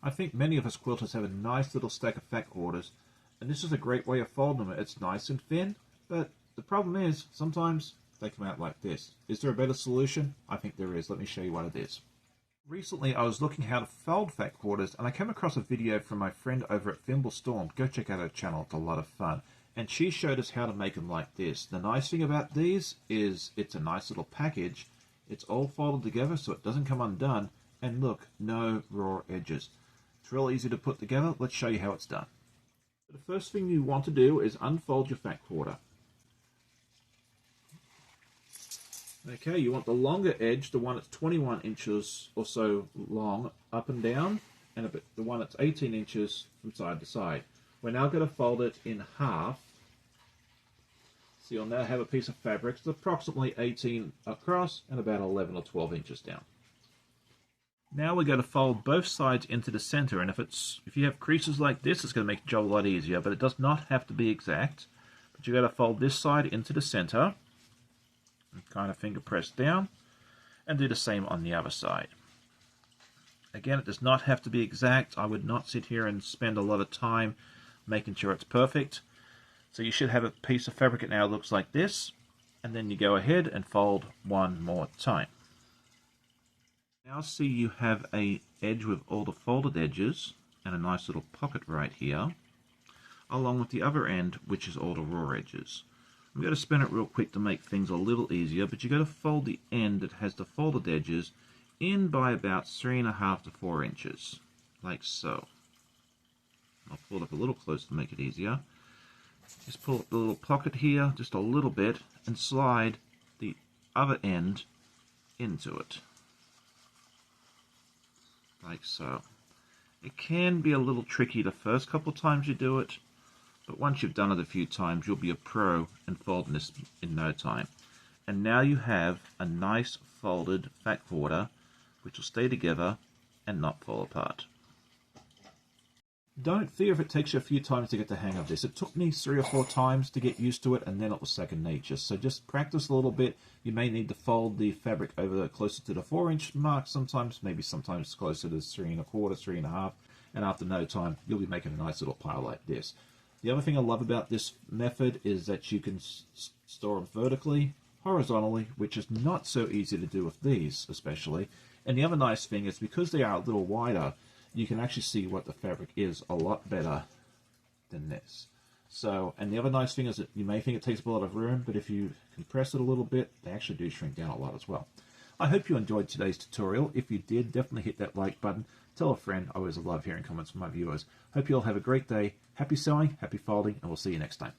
I think many of us quilters have a nice little stack of fat quarters, and this is a great way of folding them. It's nice and thin, but the problem is sometimes they come out like this. Is there a better solution? I think there is. Let me show you what it is. Recently I was looking how to fold fat quarters, and I came across a video from my friend over at Thimble Storm. Go check out her channel, it's a lot of fun. And she showed us how to make them like this. The nice thing about these is it's a nice little package. It's all folded together so it doesn't come undone, and look, no raw edges. It's real easy to put together. Let's show you how it's done. The first thing you want to do is unfold your fat quarter. Okay, you want the longer edge, the one that's 21 inches or so long, up and down, and the one that's 18 inches from side to side. We're now going to fold it in half. So you'll now have a piece of fabric that's approximately 18 across and about 11 or 12 inches down. Now we're going to fold both sides into the center, and if you have creases like this, it's going to make your job a lot easier, but it does not have to be exact. But you've got to fold this side into the center, and kind of finger press down, and do the same on the other side. Again, it does not have to be exact. I would not sit here and spend a lot of time making sure it's perfect. So you should have a piece of fabric that now looks like this, and then you go ahead and fold one more time. Now see you have a edge with all the folded edges and a nice little pocket right here, along with the other end, which is all the raw edges. I'm going to spin it real quick to make things a little easier, but you've got to fold the end that has the folded edges in by about 3.5 to 4 inches, like so. I'll pull it up a little closer to make it easier. Just pull up the little pocket here just a little bit and slide the other end into it, like so. It can be a little tricky the first couple of times you do it, but once you've done it a few times, you'll be a pro in folding this in no time. And now you have a nice folded fat quarter, which will stay together and not fall apart. Don't fear if it takes you a few times to get the hang of this. It took me 3 or 4 times to get used to it, and then it was second nature. So just practice a little bit. You may need to fold the fabric over closer to the 4-inch mark sometimes, maybe sometimes closer to 3 1/4, 3 1/2, and after no time, you'll be making a nice little pile like this. The other thing I love about this method is that you can store them vertically, horizontally, which is not so easy to do with these especially. And the other nice thing is because they are a little wider, you can actually see what the fabric is a lot better than this. So, and the other nice thing is that you may think it takes up a lot of room, but if you compress it a little bit, they actually do shrink down a lot as well. I hope you enjoyed today's tutorial. If you did, definitely hit that like button. Tell a friend. I always love hearing comments from my viewers. Hope you all have a great day. Happy sewing, happy folding, and we'll see you next time.